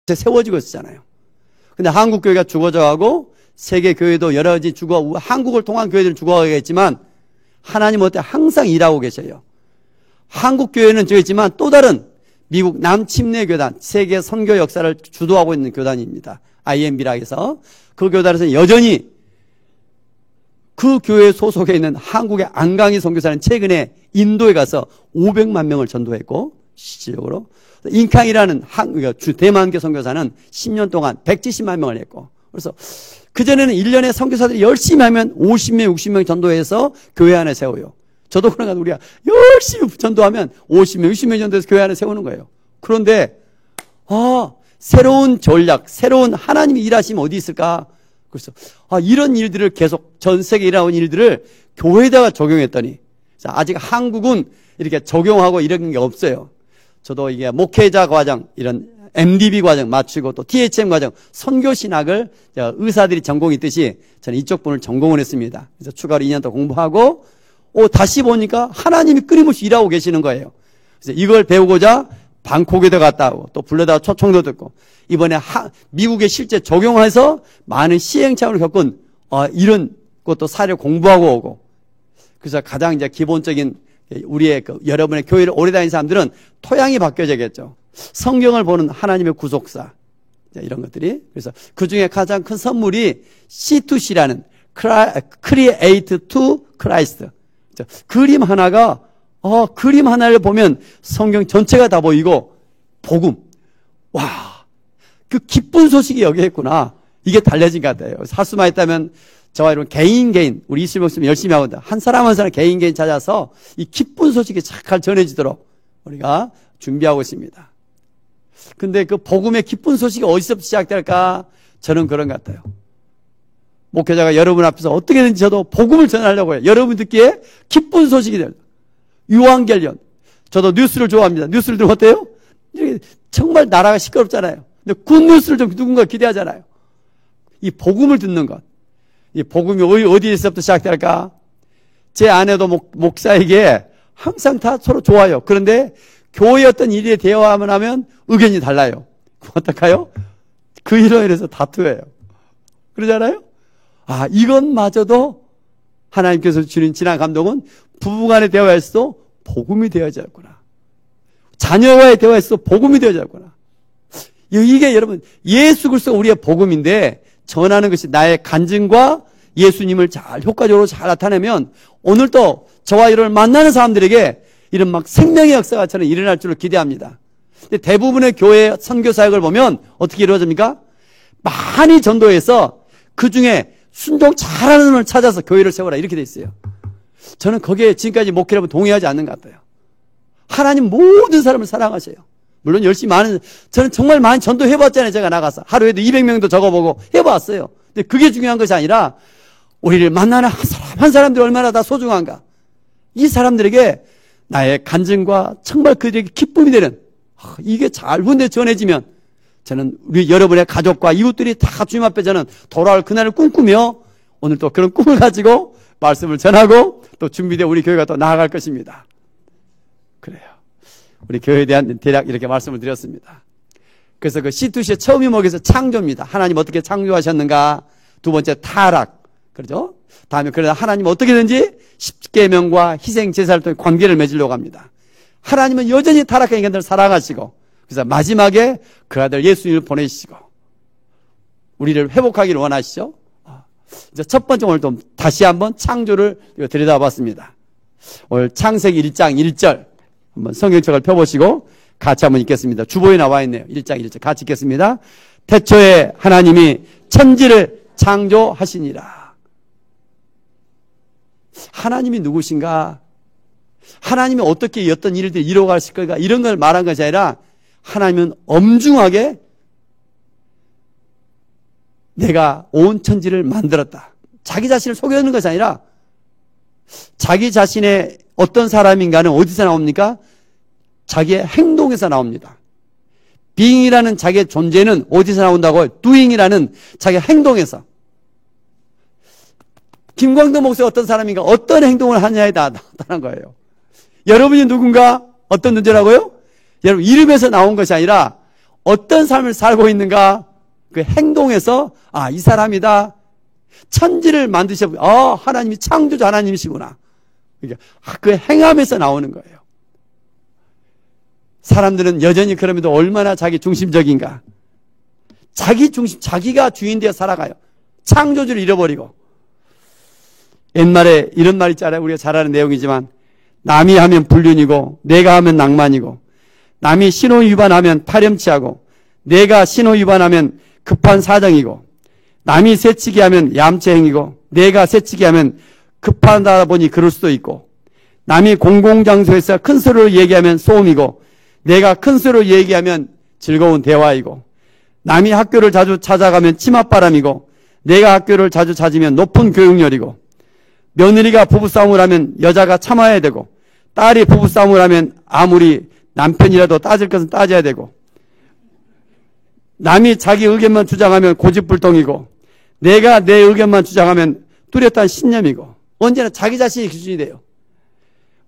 세워지고 있었잖아요. 근데 한국 교회가 죽어져가고 세계 교회도 여러 가지 한국을 통한 교회들은 죽어가겠지만 하나님은 어때 항상 일하고 계셔요. 한국 교회는 저있지만 또 다른 미국 남침례 교단, 세계 선교 역사를 주도하고 있는 교단입니다. IMB라 해서 그 교단에서 여전히 그 교회 소속에 있는 한국의 안강희 선교사는 최근에 인도에 가서 500만 명을 전도했고, 실질적으로 인캉이라는 대만계 선교사는 10년 동안 170만 명을 했고, 그래서 그전에는 1년에 선교사들이 열심히 하면 50명, 60명 전도해서 교회 안에 세워요. 저도 그런가 우리가 열심히 전도하면 50명, 60명 전도해서 교회 안에 세우는 거예요. 그런데 새로운 전략, 새로운 하나님이 일하시면 어디 있을까? 그래서 이런 일들을 계속 전 세계에 일어나온 일들을 교회에다가 적용했더니 아직 한국은 이렇게 적용하고 이런 게 없어요. 저도 이게 목회자 과정, 이런 MDB 과정 마치고 또 THM 과정, 선교신학을 의사들이 전공이 있듯이 저는 이쪽 분을 전공을 했습니다. 그래서 추가로 2년 더 공부하고 다시 보니까 하나님이 끊임없이 일하고 계시는 거예요. 그래서 이걸 배우고자 방콕에도 갔다 오고 또 불러다가 초청도 듣고 이번에 미국에 실제 적용해서 많은 시행착오를 겪은 이런 것도 사례 공부하고 오고, 그래서 가장 이제 기본적인 우리의 여러분의 교회를 오래 다닌 사람들은 토양이 바뀌어야겠죠. 성경을 보는 하나님의 구속사, 이런 것들이. 그래서 그 중에 가장 큰 선물이 C2C라는 Create to Christ. 그림 하나가 그림 하나를 보면 성경 전체가 다 보이고 복음. 와, 그 기쁜 소식이 여기에 있구나. 이게 달라진 것 같아요. 사수만 했다면 저와 여러분 개인 우리 이슬 목사님 열심히 하거든. 한 사람 한 사람 개인 찾아서 이 기쁜 소식이 잘 전해지도록 우리가 준비하고 있습니다. 근데 그 복음의 기쁜 소식이 어디서부터 시작될까? 저는 그런 것 같아요. 목회자가 여러분 앞에서 어떻게든지 저도 복음을 전하려고 해요. 여러분 듣기에 기쁜 소식이 돼요. 유한결련. 저도 뉴스를 좋아합니다. 뉴스를 들으면 어때요? 정말 나라가 시끄럽잖아요. 근데 굿뉴스를 좀 누군가 기대하잖아요. 이 복음을 듣는 것. 이 복음이 어디에서부터 시작될까? 제 아내도 목사에게 항상 다 서로 좋아요. 그런데 교회 어떤 일에 대화하면 하면 의견이 달라요. 어떡해요? 그 일로 인해서 다투어요. 그러잖아요? 이것마저도 하나님께서 주신 진한 감동은 부부간의 대화에서도 복음이 되어져야 했구나. 자녀와의 대화에서도 복음이 되어져야 했구나. 이게 여러분 예수 그리스도가 우리의 복음인데 전하는 것이 나의 간증과 예수님을 효과적으로 잘 나타내면 오늘도 저와 이를 만나는 사람들에게 이런 막 생명의 역사가 저는 일어날 줄을 기대합니다. 근데 대부분의 교회 선교 사역을 보면 어떻게 이루어집니까? 많이 전도해서 그 중에 순종 잘하는 분을 찾아서 교회를 세워라 이렇게 돼 있어요. 저는 거기에 지금까지 목회를 동의하지 않는 것 같아요. 하나님 모든 사람을 사랑하셔요. 물론 열심히 저는 정말 많이 전도해봤잖아요. 제가 나가서 하루에도 200명도 적어보고 해봤어요. 근데 그게 중요한 것이 아니라 우리를 만나는 한 사람 한 사람들이 얼마나 다 소중한가. 이 사람들에게 나의 간증과 정말 그들에게 기쁨이 되는 이게 잘 군데 전해지면 저는 우리 여러분의 가족과 이웃들이 다 주님 앞에 저는 돌아올 그날을 꿈꾸며 오늘 또 그런 꿈을 가지고 말씀을 전하고 또 준비되어 우리 교회가 또 나아갈 것입니다. 그래요. 우리 교회에 대한 대략 이렇게 말씀을 드렸습니다. 그래서 그 C2C의 처음이 뭐겠어요? 창조입니다. 하나님 어떻게 창조하셨는가? 두 번째 타락. 그렇죠? 다음에 그러나 하나님 어떻게든지 십계명과 희생 제사를 통해 관계를 맺으려고 합니다. 하나님은 여전히 타락한 인간들을 사랑하시고 그래서 마지막에 그 아들 예수님을 보내시고 우리를 회복하기를 원하시죠. 이제 첫 번째 오늘 좀 다시 한번 창조를 들여다봤습니다. 오늘 창세기 1장 1절 한번 성경책을 펴보시고 같이 한번 읽겠습니다. 주보에 나와 있네요. 1장 1절 같이 읽겠습니다. 태초에 하나님이 천지를 창조하시니라. 하나님이 누구신가? 하나님이 어떻게 어떤 일들이 이루어가실 건가? 이런 걸 말한 것이 아니라 하나님은 엄중하게 내가 온 천지를 만들었다. 자기 자신을 속여놓는 것이 아니라 자기 자신의 어떤 사람인가는 어디서 나옵니까? 자기의 행동에서 나옵니다. being이라는 자기의 존재는 어디서 나온다고요? doing이라는 자기의 행동에서. 김광도 목사 어떤 사람인가? 어떤 행동을 하냐에 다 나타난 거예요. 여러분이 누군가? 어떤 존재라고요? 여러분 이름에서 나온 것이 아니라 어떤 삶을 살고 있는가? 그 행동에서 이 사람이다. 천지를 만드셔. 하나님이 창조주 하나님이시구나. 그 행함에서 나오는 거예요. 사람들은 여전히 그럼에도 얼마나 자기 중심적인가. 자기가 주인 되어 살아가요. 창조주를 잃어버리고. 옛말에 이런 말 있잖아요. 우리가 잘 아는 내용이지만, 남이 하면 불륜이고 내가 하면 낭만이고, 남이 신호 위반하면 파렴치하고 내가 신호 위반하면 급한 사정이고, 남이 새치기 하면 얌체행이고 내가 새치기 하면 급하다 보니 그럴 수도 있고, 남이 공공장소에서 큰 소리로 얘기하면 소음이고 내가 큰 소리로 얘기하면 즐거운 대화이고, 남이 학교를 자주 찾아가면 치맛바람이고 내가 학교를 자주 찾으면 높은 교육열이고, 며느리가 부부싸움을 하면 여자가 참아야 되고, 딸이 부부싸움을 하면 아무리 남편이라도 따질 것은 따져야 되고, 남이 자기 의견만 주장하면 고집불통이고 내가 내 의견만 주장하면 뚜렷한 신념이고, 언제나 자기 자신이 기준이 돼요.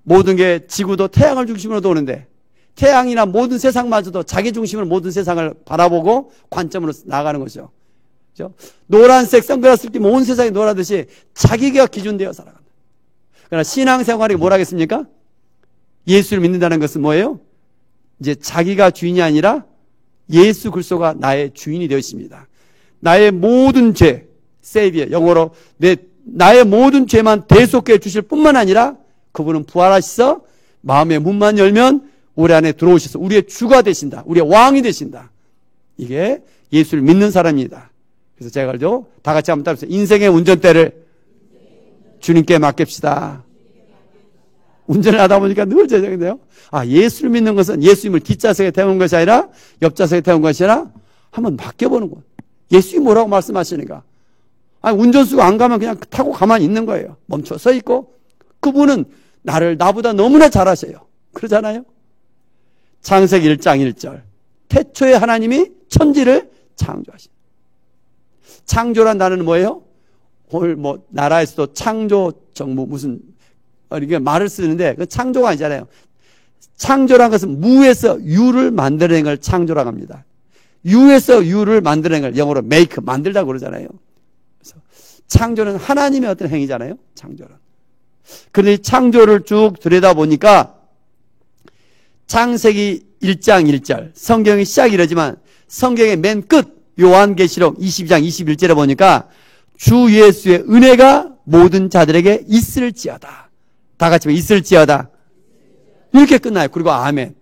모든 게 지구도 태양을 중심으로 도는데 태양이나 모든 세상마저도 자기 중심으로 모든 세상을 바라보고 관점으로 나가는 거죠. 그렇죠? 노란색 선글라스를 끼면 온 세상이 노랗듯이 자기가 기준되어 살아간다. 그러나 신앙생활이 뭐라겠습니까? 예수를 믿는다는 것은 뭐예요? 이제 자기가 주인이 아니라 예수 그리스도가 나의 주인이 되어 있습니다. 나의 모든 죄, 세이비어, 영어로 나의 모든 죄만 대속해 주실 뿐만 아니라 그분은 부활하셔서 마음의 문만 열면 우리 안에 들어오셔서 우리의 주가 되신다. 우리의 왕이 되신다. 이게 예수를 믿는 사람입니다. 그래서 제가 그러죠. 다 같이 한번 따라해서 인생의 운전대를 주님께 맡깁시다. 운전을 하다 보니까 늘 제정인데요. 예수를 믿는 것은 예수님을 뒷좌석에 태우는 것이 아니라 옆좌석에 태우는 것이 아니라 한번 맡겨보는 거예요. 예수님이 뭐라고 말씀하시는가? 운전수가 안 가면 그냥 타고 가만히 있는 거예요. 멈춰 서 있고, 그분은 나보다 너무나 잘 아셔요. 그러잖아요. 창세기 1장 1절. 태초에 하나님이 천지를 창조하신. 창조란 단어는 뭐예요? 오늘 나라에서도 창조 정부 무슨 이게 말을 쓰는데 그 창조가 아니잖아요. 창조란 것은 무에서 유를 만들어낸 걸 창조라고 합니다. 유에서 유를 만들어낸 걸 영어로 make, 만들다고 그러잖아요. 그래서 창조는 하나님의 어떤 행위잖아요. 창조는. 그런데 이 창조를 쭉 들여다보니까 창세기 1장 1절, 성경의 시작이 이러지만 성경의 맨 끝 요한계시록 22장 21절에 보니까 주 예수의 은혜가 모든 자들에게 있을지어다. 다 같이 있을지어다. 이렇게 끝나요. 그리고 아멘.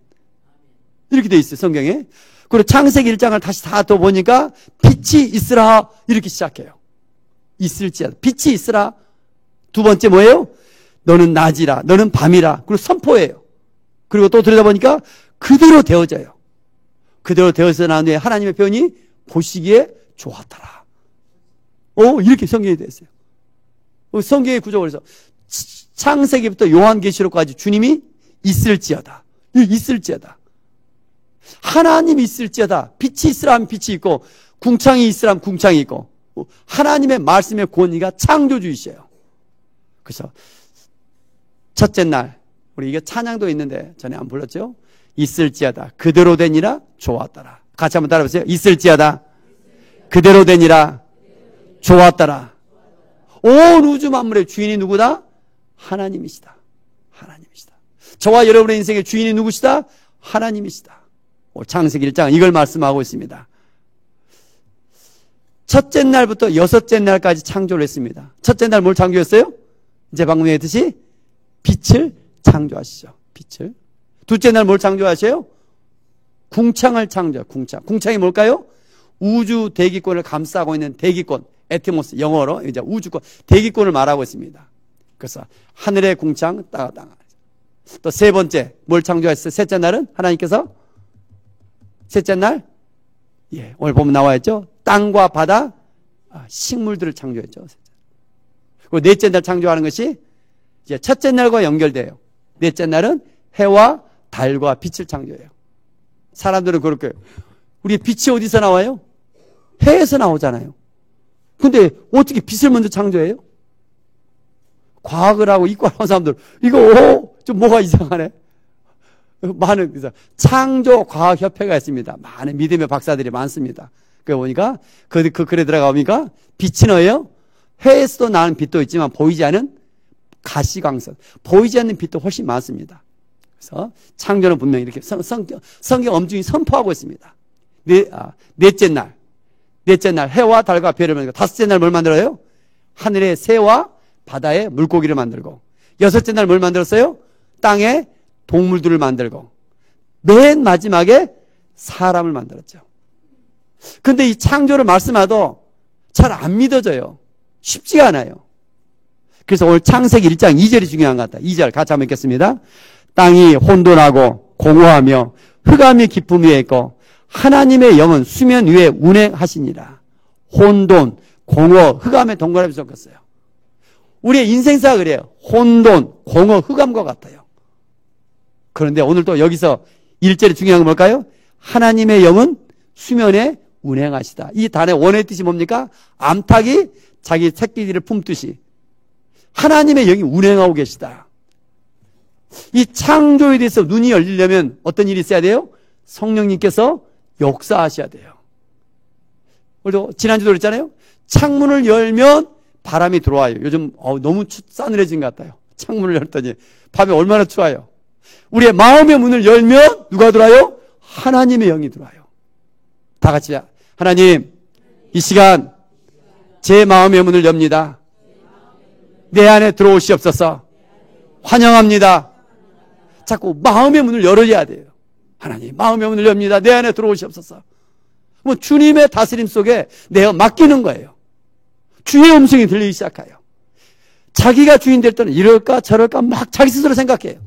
이렇게 돼 있어요. 성경에. 그리고 창세기 1장을 다시 다 또 보니까 빛이 있으라 이렇게 시작해요. 있을지어다. 빛이 있으라. 두 번째 뭐예요? 너는 낮이라. 너는 밤이라. 그리고 선포해요. 그리고 또 들여다보니까 그대로 되어져요. 그대로 되어서 난 후에 하나님의 표현이 보시기에 좋았더라. 이렇게 성경이 되어 있어요. 성경의 구조가 그래서 창세기부터 요한계시록까지 주님이 있을지어다. 있을지어다. 하나님이 있을지어다. 빛이 있으라 하면 빛이 있고 궁창이 있으라 하면 궁창이 있고 하나님의 말씀의 권위가 창조주이셔요. 그래서 첫째 날 우리 이게 찬양도 있는데 전에 안 불렀죠? 있을지어다. 그대로 되니라 좋았더라. 같이 한번 따라해보세요. 있을지어다. 그대로 되니라 좋았더라. 온 우주 만물의 주인이 누구다? 하나님이시다. 하나님이시다. 저와 여러분의 인생의 주인이 누구시다? 하나님이시다. 창세기 1장은 이걸 말씀하고 있습니다. 첫째 날부터 여섯째 날까지 창조를 했습니다. 첫째 날 뭘 창조했어요? 이제 방금 얘기했듯이 빛을 창조하시죠. 빛을. 둘째 날 뭘 창조하셔요? 궁창을 창조해요. 궁창. 궁창이 뭘까요? 우주 대기권을 감싸고 있는 대기권. 에티모스, 영어로 이제 우주권, 대기권을 말하고 있습니다. 그래서 하늘의 궁창, 땅. 또 세 번째 뭘 창조했어요? 셋째 날은 하나님께서 셋째 날, 오늘 보면 나와 있죠. 땅과 바다, 식물들을 창조했죠. 그리고 넷째 날 창조하는 것이 이제 첫째 날과 연결돼요. 넷째 날은 해와 달과 빛을 창조해요. 사람들은 그렇게 우리 빛이 어디서 나와요? 해에서 나오잖아요. 근데 어떻게 빛을 먼저 창조해요? 과학을 하고 이과를 하는 사람들 이거 좀 뭐가 이상하네. 많은, 그래서 창조과학협회가 있습니다. 많은 믿음의 박사들이 많습니다. 그 보니까, 그 글에 들어가 보니까, 빛이 뭐예요? 해에서도 나는 빛도 있지만, 보이지 않은 가시광선. 보이지 않는 빛도 훨씬 많습니다. 그래서, 창조는 분명히 이렇게 성경 엄중히 선포하고 있습니다. 넷째 날 해와 달과 별을 만들고, 다섯째 날 뭘 만들어요? 하늘의 새와 바다의 물고기를 만들고, 여섯째 날 뭘 만들었어요? 땅에 동물들을 만들고, 맨 마지막에 사람을 만들었죠. 근데 이 창조를 말씀하도 잘 안 믿어져요. 쉽지가 않아요. 그래서 오늘 창세기 1장 2절이 중요한 것 같다. 2절 같이 한번 읽겠습니다. 땅이 혼돈하고 공허하며 흑암이 깊음 위에 있고 하나님의 영은 수면 위에 운행하시니라. 혼돈, 공허, 흑암의 동그라미 섞었어요. 우리의 인생사가 그래요. 혼돈, 공허, 흑암과 같아요. 그런데 오늘 또 여기서 1절이 중요한 건 뭘까요? 하나님의 영은 수면에 운행하시다. 이 단의 원의 뜻이 뭡니까? 암탉이 자기 새끼들을 품듯이 하나님의 영이 운행하고 계시다. 이 창조에 대해서 눈이 열리려면 어떤 일이 있어야 돼요? 성령님께서 역사하셔야 돼요. 우리도 지난주도 그랬잖아요. 창문을 열면 바람이 들어와요. 요즘 너무 싸늘해진 것 같아요. 창문을 열었더니 밤에 얼마나 추워요. 우리의 마음의 문을 열면 누가 들어와요? 하나님의 영이 들어와요. 다 같이 하나님, 이 시간 제 마음의 문을 엽니다. 내 안에 들어오시옵소서. 환영합니다. 자꾸 마음의 문을 열어야 돼요. 하나님, 마음의 문을 엽니다. 내 안에 들어오시옵소서. 뭐 주님의 다스림 속에 내가 맡기는 거예요. 주의 음성이 들리기 시작해요. 자기가 주인 될 때는 이럴까 저럴까 막 자기 스스로 생각해요.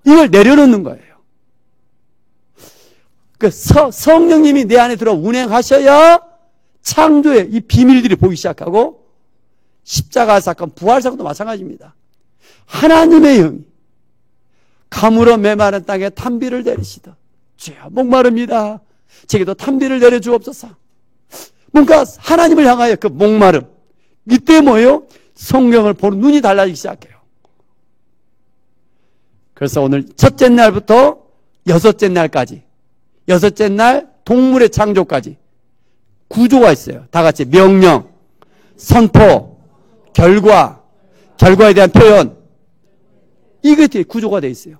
이걸 내려놓는 거예요. 그 성령님이 내 안에 들어 운행하셔야 창조의 이 비밀들이 보이기 시작하고, 십자가 사건, 부활 사건도 마찬가지입니다. 하나님의 영이 가물어 메마른 땅에 탄비를 내리시다. 주여 목마릅니다. 제게도 탄비를 내려주옵소서. 뭔가 하나님을 향하여 그 목마름, 이때 뭐예요? 성경을 보는 눈이 달라지기 시작해요. 그래서 오늘 첫째 날부터 여섯째 날까지, 여섯째 날 동물의 창조까지 구조가 있어요. 다 같이 명령, 선포, 결과에 대한 표현, 이게 구조가 되어 있어요.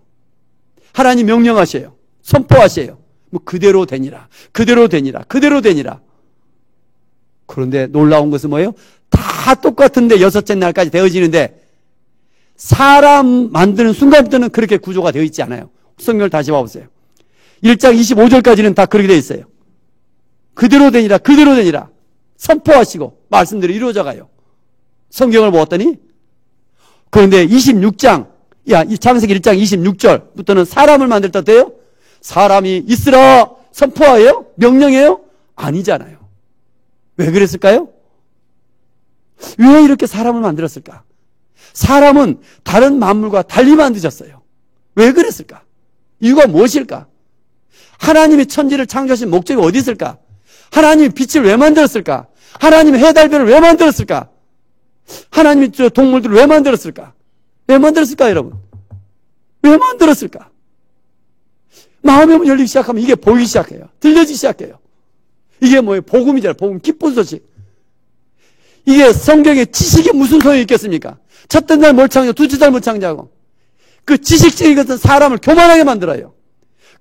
하나님 명령하셔요. 선포하셔요. 뭐 그대로 되니라, 그대로 되니라, 그대로 되니라. 그런데 놀라운 것은 뭐예요? 다 똑같은데 여섯째 날까지 되어지는데 사람 만드는 순간부터는 그렇게 구조가 되어 있지 않아요. 성경을 다시 봐보세요. 1장 25절까지는 다 그렇게 되어 있어요. 그대로 되니라, 그대로 되니라. 선포하시고 말씀대로 이루어져 가요. 성경을 보았더니, 그런데 26장, 이 창세기 1장 26절부터는 사람을 만들 때 어때요? 사람이 있으라 선포하예요? 명령해요? 아니잖아요. 왜 그랬을까요? 왜 이렇게 사람을 만들었을까? 사람은 다른 만물과 달리 만드셨어요. 왜 그랬을까? 이유가 무엇일까? 하나님이 천지를 창조하신 목적이 어디 있을까? 하나님이 빛을 왜 만들었을까? 하나님이 해달별을 왜 만들었을까? 하나님이 저 동물들을 왜 만들었을까? 왜 만들었을까, 여러분? 왜 만들었을까? 마음의 문 열리기 시작하면 이게 보이기 시작해요. 들려지기 시작해요. 이게 뭐예요? 복음이잖아요. 복음, 기쁜 소식. 이게 성경의 지식이 무슨 소용이 있겠습니까? 첫째 날 뭘 창조하고 둘째 날 뭘 창조하고. 그 지식적인 것은 사람을 교만하게 만들어요.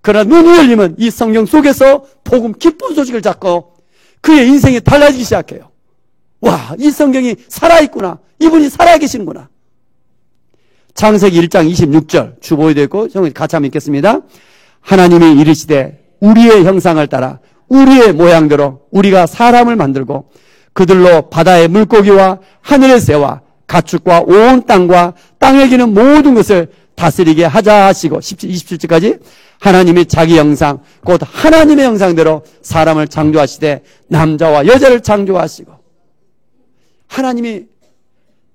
그러나 눈이 열리면 이 성경 속에서 복음, 기쁜 소식을 잡고 그의 인생이 달라지기 시작해요. 와, 이 성경이 살아있구나. 이분이 살아계시는구나. 창세기 1장 26절 주보에 되어 있고 같이 한번 읽겠습니다. 하나님이 이르시되 우리의 형상을 따라 우리의 모양대로 우리가 사람을 만들고 그들로 바다의 물고기와 하늘의 새와 가축과 온 땅과 땅에 기는 모든 것을 다스리게 하자 하시고 27절까지 하나님이 자기 형상 곧 하나님의 형상대로 사람을 창조하시되 남자와 여자를 창조하시고, 하나님이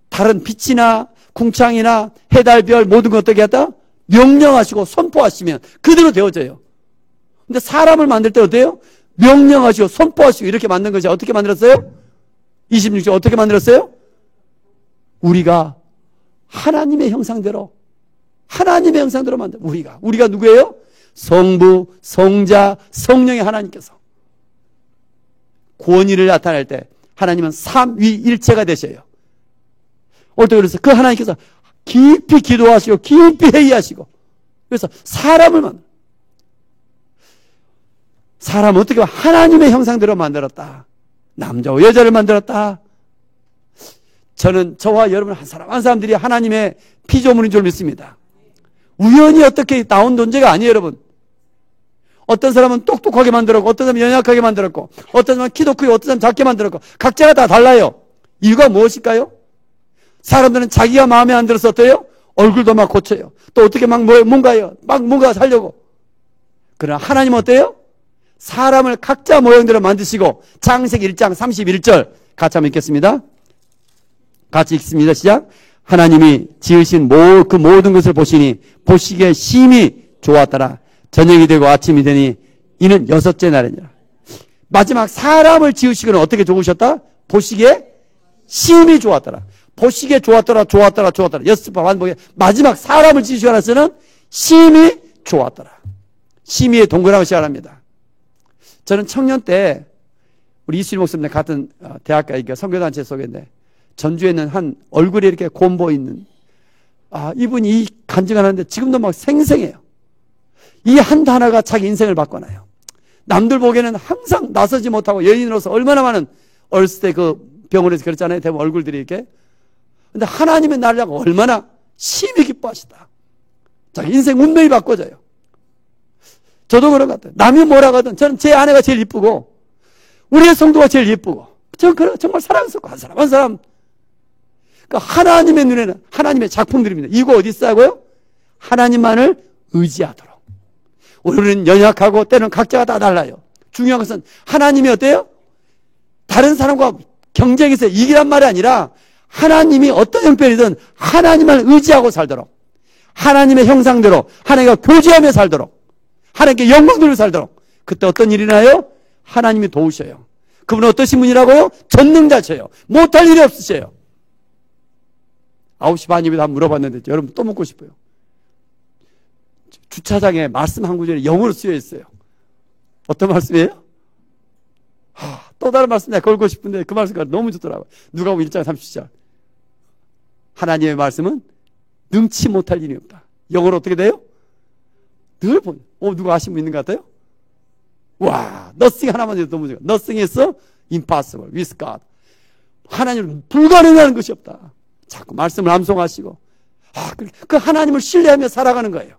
다른 빛이나 궁창이나 해달별 모든 것 어떻게 했다? 명령하시고 선포하시면 그대로 되어져요. 근데 사람을 만들 때 어때요? 명령하시고 선포하시고 이렇게 만든 것이 어떻게 만들었어요? 26절 어떻게 만들었어요? 우리가 하나님의 형상대로 만든 우리가 누구예요? 성부, 성자, 성령의 하나님께서 구원의를 나타낼 때 하나님은 삼위일체가 되셔요. 어떻게 그래서 그 하나님께서 깊이 기도하시고 깊이 회의하시고 그래서 사람은 어떻게 보면 하나님의 형상대로 만들었다. 남자와 여자를 만들었다. 저는 저와 여러분 한 사람 한 사람들이 하나님의 피조물인 줄 믿습니다. 우연히 어떻게 나온 존재가 아니에요, 여러분. 어떤 사람은 똑똑하게 만들었고 어떤 사람은 연약하게 만들었고 어떤 사람은 키도 크고 어떤 사람은 작게 만들었고 각자가 다 달라요. 이유가 무엇일까요? 사람들은 자기가 마음에 안 들어서 어때요? 얼굴도 막 고쳐요. 또 어떻게 막 뭔가 살려고. 그러나 하나님은 어때요? 사람을 각자 모양대로 만드시고 창세기 1장 31절 같이 한번 읽겠습니다. 같이 읽습니다. 시작. 하나님이 지으신 그 모든 것을 보시니 보시기에 심히 좋았더라. 저녁이 되고 아침이 되니 이는 6째 날이니라. 마지막 사람을 지으시기는 어떻게 좋으셨다? 보시기에 심히 좋았더라. 보시기에 좋았더라. 6번 반복에 마지막 사람을 지으시고 나서는 심히 좋았더라. 심히의 동그라미 시작합니다. 저는 청년 때 우리 이수일 목사님 같은 대학가 선교단체 속인데 전주에 있는 한 얼굴이 이렇게 곰보 있는 이분이 간증하는데 지금도 막 생생해요. 이 한 단어가 자기 인생을 바꿔놔요. 남들 보기에는 항상 나서지 못하고 여인으로서 얼마나 많은 어렸을 때 그 병원에서 그랬잖아요. 대부분 얼굴들이 이렇게. 근데 하나님의 나라고 얼마나 심히 기뻐하시다. 자기 인생 운명이 바꿔져요. 저도 그런 것 같아요. 남이 뭐라 하든 저는 제 아내가 제일 이쁘고 우리의 성도가 제일 이쁘고 저는 정말 사랑스럽고 한 사람 한 사람. 그러니까 하나님의 눈에는 하나님의 작품들입니다. 이거 어디 있어요? 하나님만을 의지하도록. 우리는 연약하고 때는 각자가 다 달라요. 중요한 것은 하나님이 어때요? 다른 사람과 경쟁에서 이기란 말이 아니라 하나님이 어떤 형편이든 하나님을 의지하고 살도록 하나님의 형상대로 하나님과 교제하며 살도록 하나님께 영광 돌려 살도록 그때 어떤 일이 나요? 하나님이 도우셔요. 그분은 어떠신 분이라고요? 전능자셔요. 못할 일이 없으셔요. 9시 반이면 다 물어봤는데 여러분 또 묻고 싶어요. 주차장에 말씀 한 구절이 영어로 쓰여 있어요. 어떤 말씀이에요? 또 다른 말씀 내가 걸고 싶은데 그 말씀가 너무 좋더라고요. 누가복음 1장 30절. 하나님의 말씀은 능치 못할 일이 없다. 영어로 어떻게 돼요? 늘 누가 아신 분 있는 것 같아요? 와, nothing 하나만 해도 너무 좋아. Nothing is impossible with God. 하나님은 불가능한 것이 없다. 자꾸 말씀을 암송하시고 그 하나님을 신뢰하며 살아가는 거예요.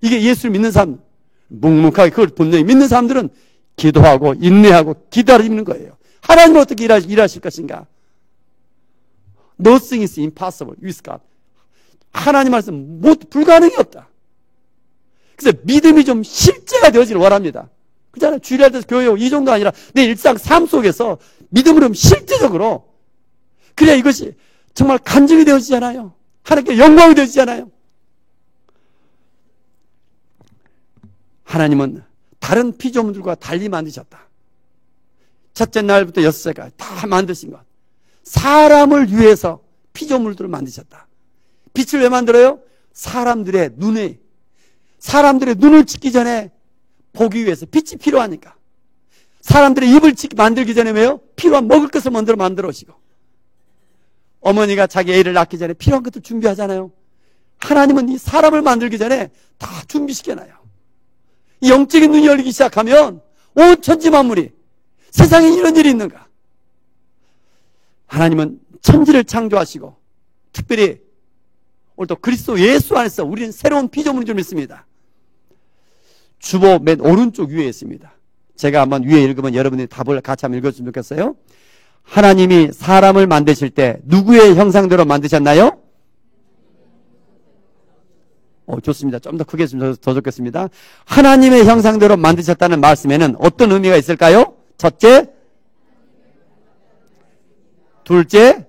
이게 예수를 믿는 사람, 묵묵하게 그걸 분명히 믿는 사람들은 기도하고 인내하고 기다리는 거예요. 하나님은 어떻게 일하실 것인가? Nothing is impossible with God. 하나님 말씀 불가능이 없다. 그래서 믿음이 좀 실제가 되어지길 원합니다. 그렇잖아요. 주일날 때서 교회 이 정도 아니라 내 일상 삶 속에서 믿음으로 실제적으로 그래야 이것이 정말 간증이 되어지잖아요. 하나님께 영광이 되어지잖아요. 하나님은 다른 피조물들과 달리 만드셨다. 첫째 날부터 6세까지 다 만드신 것. 사람을 위해서 피조물들을 만드셨다. 빛을 왜 만들어요? 사람들의 눈을 찍기 전에 보기 위해서 빛이 필요하니까. 사람들의 입을 만들기 전에 왜요? 필요한 먹을 것을 먼저 만들어 오시고. 어머니가 자기 애를 낳기 전에 필요한 것도 준비하잖아요. 하나님은 이 사람을 만들기 전에 다 준비시켜놔요. 이 영적인 눈이 열리기 시작하면 온 천지 만물이 세상에 이런 일이 있는가? 하나님은 천지를 창조하시고 특별히 오늘 또 그리스도 예수 안에서 우리는 새로운 피조물인 줄 믿습니다. 주보 맨 오른쪽 위에 있습니다. 제가 한번 위에 읽으면 여러분들이 답을 같이 한번 읽었으면 좋겠어요. 하나님이 사람을 만드실 때 누구의 형상대로 만드셨나요? 좋습니다. 좀 더 크게 좀 더 좋겠습니다. 하나님의 형상대로 만드셨다는 말씀에는 어떤 의미가 있을까요? 첫째, 둘째,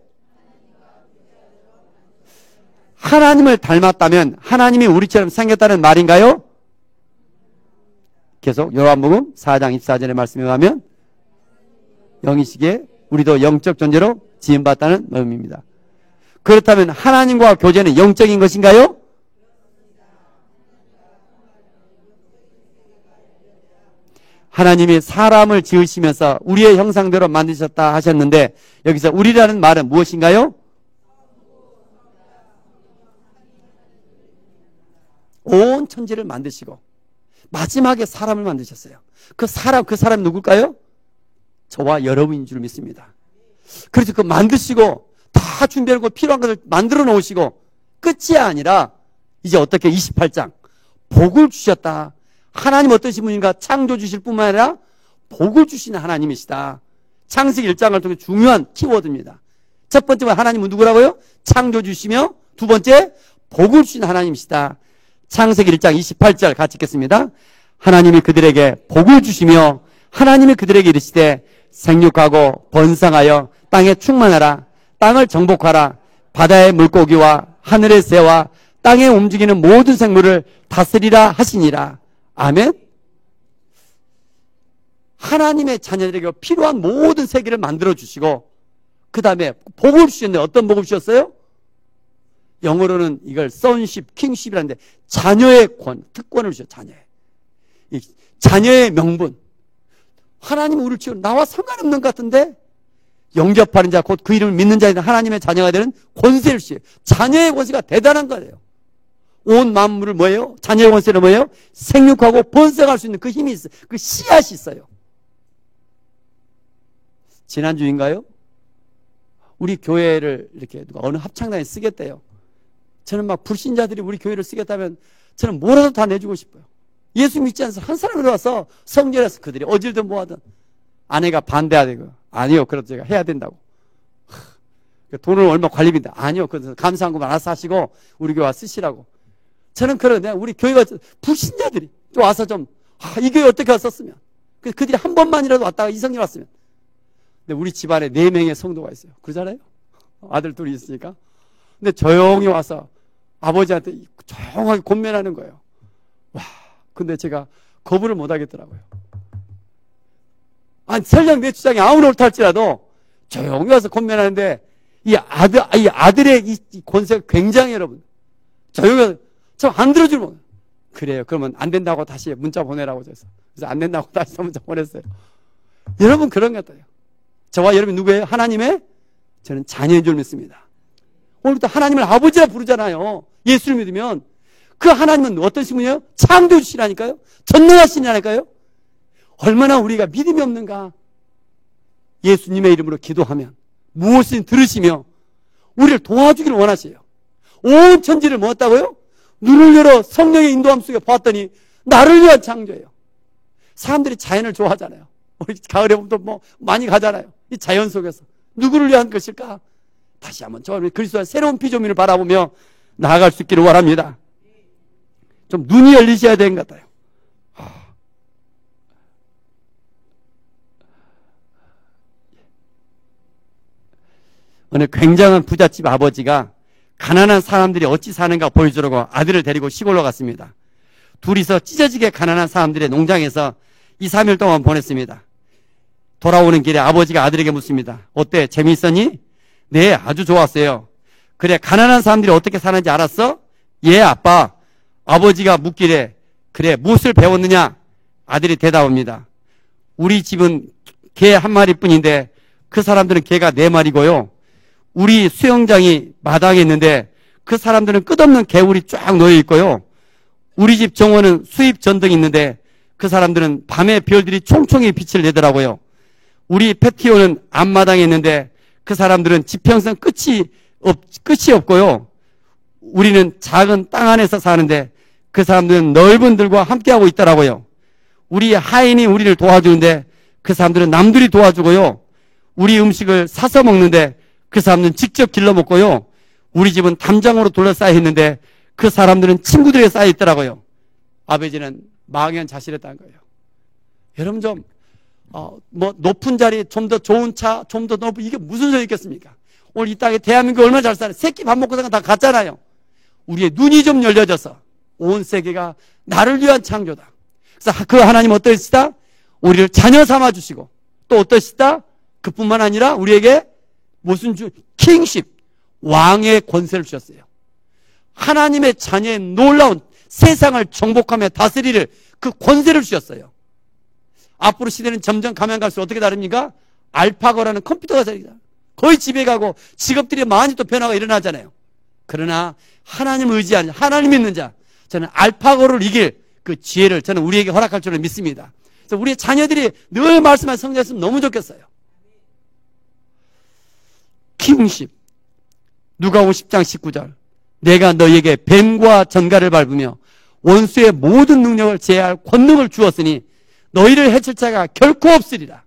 하나님을 닮았다면 하나님이 우리처럼 생겼다는 말인가요? 계속 요한복음 4장 24절의 말씀에 가면 영이시기에 우리도 영적 존재로 지음받았다는 의미입니다. 그렇다면 하나님과 교제는 영적인 것인가요? 하나님이 사람을 지으시면서 우리의 형상대로 만드셨다 하셨는데 여기서 우리라는 말은 무엇인가요? 온 천지를 만드시고 마지막에 사람을 만드셨어요. 그 사람 누굴까요? 저와 여러분인 줄 믿습니다. 그래서 그 만드시고 다 준비하고 필요한 것을 만들어 놓으시고 끝이 아니라 이제 어떻게 28장 복을 주셨다. 하나님 어떠신 분인가? 창조 주실 뿐만 아니라 복을 주시는 하나님이시다. 창세기 1장을 통해 중요한 키워드입니다. 첫 번째 하나님은 누구라고요? 창조 주시며 두 번째 복을 주시는 하나님이시다. 창세기 1장 28절 같이 읽겠습니다. 하나님이 그들에게 복을 주시며 하나님이 그들에게 이르시되 생육하고 번성하여 땅에 충만하라. 땅을 정복하라. 바다의 물고기와 하늘의 새와 땅에 움직이는 모든 생물을 다스리라 하시니라. 아멘. 하나님의 자녀들에게 필요한 모든 세계를 만들어 주시고 그 다음에 복을 주셨는데 어떤 복을 주셨어요? 영어로는 이걸 sonship, kingship이라는데 자녀의 특권을 주셨어요. 자녀의 명분. 하나님은 우리를 지어 나와 상관없는 것 같은데 영접하는 자 곧 그 이름을 믿는 자에는 하나님의 자녀가 되는 권세를 주세요. 자녀의 권세가 대단한 거예요. 온 만물을 뭐예요? 자녀의 권세는 뭐예요? 생육하고 번성할 수 있는 그 힘이 있어요. 그 씨앗이 있어요. 지난주인가요? 우리 교회를 이렇게 누가 어느 합창단에 쓰겠대요. 저는 막 불신자들이 우리 교회를 쓰겠다면 저는 뭐라도 다 내주고 싶어요. 예수 믿지 않아서 한 사람이 와서 성전에서 그들이 어질든 뭐하든 아내가 반대하대요. 아니요, 그래도 제가 해야 된다고. 돈을 얼마 관리비인데 아니요, 그래서 감사한 것만 알아서 하시고 우리 교회 쓰시라고. 저는 그런데 우리 교회가 불신자들이 좀 와서 이 교회 어떻게 왔었으면 그들이 한 번만이라도 왔다가 이성이 왔으면. 근데 우리 집안에 4명의 성도가 있어요. 그러잖아요. 아들 둘이 있으니까. 근데 조용히 와서 아버지한테 조용하게 권면하는 거예요. 와, 근데 제가 거부를 못 하겠더라고요. 설령 내 주장이 아무리 옳다 할지라도 조용히 와서 권면하는데 이 아들의 이 권세가 굉장히 여러분. 조용히 와서 참 안 들어줄 못. 그래요. 그러면 안 된다고 다시 문자 보내라고 해서. 그래서 안 된다고 다시 문자 보냈어요. 여러분 그런 것 같아요. 저와 여러분 누구예요? 하나님의 저는 자녀인 줄 믿습니다. 오늘부터 하나님을 아버지라 부르잖아요. 예수를 믿으면 그 하나님은 어떤 분이에요? 창조주시라니까요. 전능하시라니까요. 얼마나 우리가 믿음이 없는가. 예수님의 이름으로 기도하면 무엇을 들으시며 우리를 도와주기를 원하세요. 온 천지를 뭐었다고요? 눈을 열어 성령의 인도함 속에 보았더니 나를 위한 창조예요. 사람들이 자연을 좋아하잖아요. 우리 가을에 보면 또 많이 가잖아요. 이 자연 속에서 누구를 위한 것일까? 다시 한번 저 그리스도의 새로운 피조물을 바라보며 나아갈 수 있기를 원합니다. 좀 눈이 열리셔야 되는 것 같아요. 어느 굉장한 부잣집 아버지가 가난한 사람들이 어찌 사는가 보여주려고 아들을 데리고 시골로 갔습니다. 둘이서 찢어지게 가난한 사람들의 농장에서 2, 3일 동안 보냈습니다. 돌아오는 길에 아버지가 아들에게 묻습니다. 어때? 재미있었니? 네, 아주 좋았어요. 그래, 가난한 사람들이 어떻게 사는지 알았어? 예, 아빠. 아버지가 묻기를 그래, 무엇을 배웠느냐? 아들이 대답합니다. 우리 집은 개 1마리뿐인데 그 사람들은 개가 4마리고요. 우리 수영장이 마당에 있는데 그 사람들은 끝없는 개울이 쫙 놓여 있고요. 우리 집 정원은 수입 전등이 있는데 그 사람들은 밤에 별들이 총총히 빛을 내더라고요. 우리 패티오는 앞마당에 있는데 그 사람들은 지평선 끝이 없고요. 우리는 작은 땅 안에서 사는데 그 사람들은 넓은 들과 함께하고 있더라고요. 우리 하인이 우리를 도와주는데 그 사람들은 남들이 도와주고요. 우리 음식을 사서 먹는데 그 사람들은 직접 길러 먹고요. 우리 집은 담장으로 둘러싸여 있는데 그 사람들은 친구들에 쌓여 있더라고요. 아버지는 망연자실했다는 거예요. 여러분 좀 높은 자리, 좀 더 좋은 차, 좀 더 높은 이게 무슨 소리 있겠습니까? 오늘 이 땅에 대한민국 얼마나 잘 살아요. 새끼 밥 먹고 사는 다 갔잖아요. 우리의 눈이 좀 열려져서 온 세계가 나를 위한 창조다. 그래서 그 하나님 어떠시다? 우리를 자녀 삼아주시고 또 어떠시다? 그뿐만 아니라 우리에게 무슨 킹십, 왕의 권세를 주셨어요. 하나님의 자녀의 놀라운 세상을 정복하며 다스리를 그 권세를 주셨어요. 앞으로 시대는 점점 가면 갈수록 어떻게 다릅니까? 알파고라는 컴퓨터가 거의 지배가고 직업들이 많이 또 변화가 일어나잖아요. 그러나 하나님을 의지하는 자, 하나님 믿는 자, 저는 알파고를 이길 그 지혜를 저는 우리에게 허락할 줄을 믿습니다. 그래서 우리 자녀들이 늘 말씀한 성장했으면 너무 좋겠어요. 기웅십 누가복음 10장 19절 내가 너희에게 뱀과 전갈을 밟으며 원수의 모든 능력을 제할 권능을 주었으니 너희를 해칠 자가 결코 없으리라.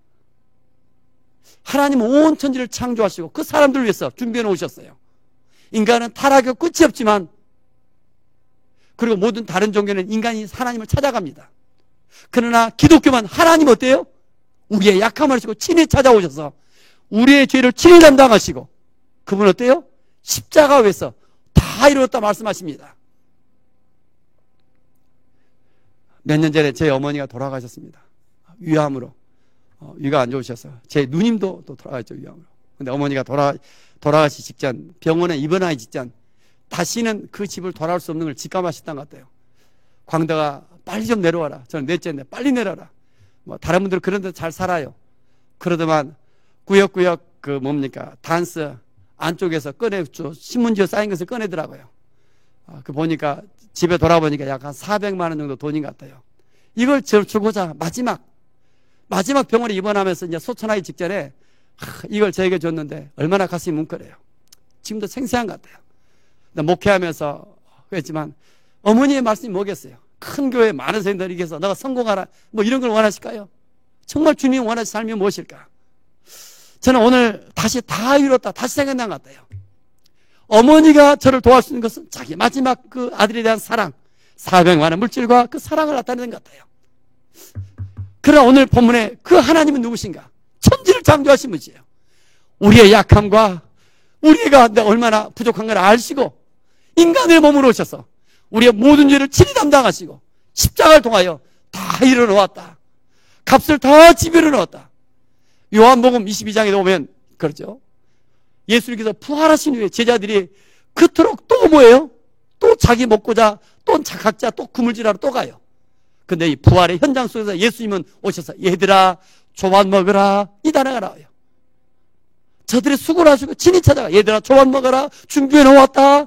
하나님은 온 천지를 창조하시고 그 사람들을 위해서 준비해 놓으셨어요. 인간은 타락의 끝이 없지만 그리고 모든 다른 종교는 인간이 하나님을 찾아갑니다. 그러나 기독교만 하나님 어때요? 우리의 약함을 하시고 친히 찾아오셔서 우리의 죄를 친히 담당하시고 그분 어때요? 십자가 위에서 다 이루었다 말씀하십니다. 몇 년 전에 제 어머니가 돌아가셨습니다. 위암으로. 위가 안 좋으셔서. 제 누님도 또 돌아가셨죠, 위암으로. 근데 어머니가 돌아가시 직전, 병원에 입원하기 직전, 다시는 그 집을 돌아올 수 없는 걸 직감하셨던 것 같아요. 광대가 빨리 좀 내려와라. 저는 넷째인데 빨리 내려라. 뭐 다른 분들은 그런 데 잘 살아요. 그러더만 구역구역 그 뭡니까 단스 안쪽에서 신문지에 쌓인 것을 꺼내더라고요. 그 보니까 집에 돌아보니까 약 한 400만 원 정도 돈인 것 같아요. 이걸 주고자 마지막 병원에 입원하면서 이제 소천하기 직전에 이걸 저에게 줬는데 얼마나 가슴이 뭉클해요. 지금도 생생한 것 같아요. 목회하면서 했지만 어머니의 말씀이 뭐겠어요? 큰 교회 많은 사람들이 계셔서 너가 성공하라 뭐 이런 걸 원하실까요? 정말 주님이 원하시는 삶이 무엇일까? 저는 오늘 다시 다 이뤘다 다시 생각난 것 같아요. 어머니가 저를 도와줄 수 있는 것은 자기 마지막 그 아들에 대한 사랑 400만 원 물질과 그 사랑을 나타내는 것 같아요. 그러나 오늘 본문에 그 하나님은 누구신가? 천지를 창조하신 분이에요. 우리의 약함과 우리가 얼마나 부족한 걸 아시고 인간의 몸으로 오셔서 우리의 모든 죄를 친히 담당하시고 십자가를 통하여 다 이뤄놓았다. 값을 다 지불해 놓았다. 요한복음 22장에 보면 그렇죠. 예수님께서 부활하신 후에 제자들이 그토록 또 뭐예요? 또 자기 먹고자 또 각자 또 그물질하러 또 가요. 근데 이 부활의 현장 속에서 예수님은 오셔서 얘들아 조반 먹으라 이 단어가 나와요. 저들이 수고를 하시고 친히 찾아가 얘들아 조반 먹어라 준비해 놓았다.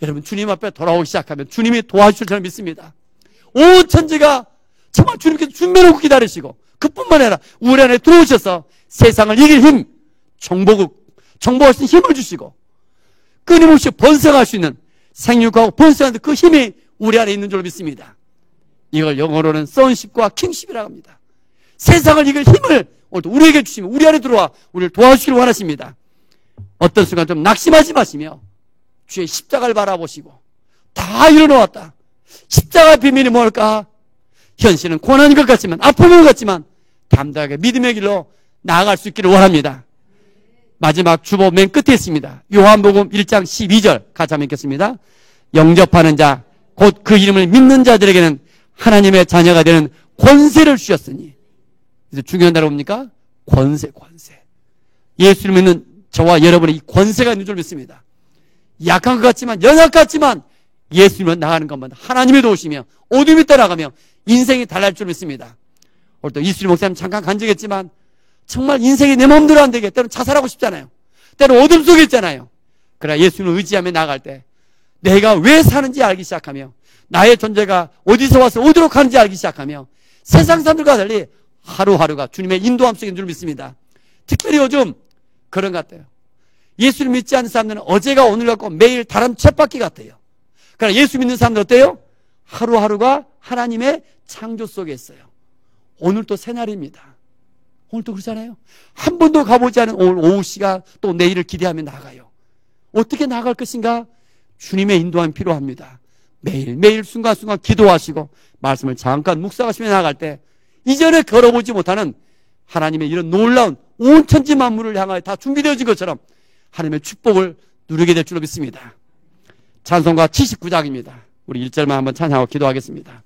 여러분 주님 앞에 돌아오기 시작하면 주님이 도와주실 줄 믿습니다. 온 천지가 정말 주님께서 준비해 놓고 기다리시고 그뿐만 아니라 우리 안에 들어오셔서 세상을 이길 힘 정복할 수 있는 힘을 주시고 끊임없이 번성할 수 있는 생육하고 번성하는 그 힘이 우리 안에 있는 줄 믿습니다. 이걸 영어로는 sonship과 kingship이라고 합니다. 세상을 이길 힘을 오늘도 우리에게 주시면 우리 안에 들어와 우리를 도와주시길 원하십니다. 어떤 순간 좀 낙심하지 마시며 주의 십자가를 바라보시고 다 이뤄놓았다. 십자가의 비밀이 뭘까? 현실은 고난인 것 같지만 아픔인 것 같지만 담대하게 믿음의 길로 나아갈 수 있기를 원합니다. 마지막 주보 맨 끝에 있습니다. 요한복음 1장 12절 같이 한번 읽겠습니다. 영접하는 자 곧 그 이름을 믿는 자들에게는 하나님의 자녀가 되는 권세를 주셨으니 이제 중요한 단어 뭡니까? 권세. 예수를 믿는 저와 여러분의 이 권세가 있는 줄 믿습니다. 약한 것 같지만 연약 같지만 예수님은 나가는 것만 하나님의 도우시며 어둠이 따라가며 인생이 달라질 줄 믿습니다. 오늘 또 이수리 목사님 잠깐 간증했지만 정말 인생이 내 마음대로 안 되게 때로는 자살하고 싶잖아요. 때로는 어둠 속에 있잖아요. 그러나 예수님을 의지하며 나갈 때 내가 왜 사는지 알기 시작하며 나의 존재가 어디서 와서 어디로 가는지 알기 시작하며 세상 사람들과 달리 하루하루가 주님의 인도함 속인 줄 믿습니다. 특별히 요즘 그런 것 같아요. 예수를 믿지 않는 사람들은 어제가 오늘 같고 매일 다른 쳇바퀴 같아요. 그러나 예수 믿는 사람들 어때요? 하루하루가 하나님의 창조 속에 있어요. 오늘도 새날입니다. 오늘도 그렇잖아요. 한 번도 가보지 않은 오늘 오후 시간 또 내일을 기대하며 나가요. 어떻게 나갈 것인가? 주님의 인도함이 필요합니다. 매일매일 순간순간 기도하시고 말씀을 잠깐 묵상하시며 나갈 때 이전에 걸어보지 못하는 하나님의 이런 놀라운 온 천지 만물을 향하여 다 준비되어진 것처럼 하나님의 축복을 누리게 될 줄로 믿습니다. 찬송가 79장입니다. 우리 1절만 한번 찬양하고 기도하겠습니다.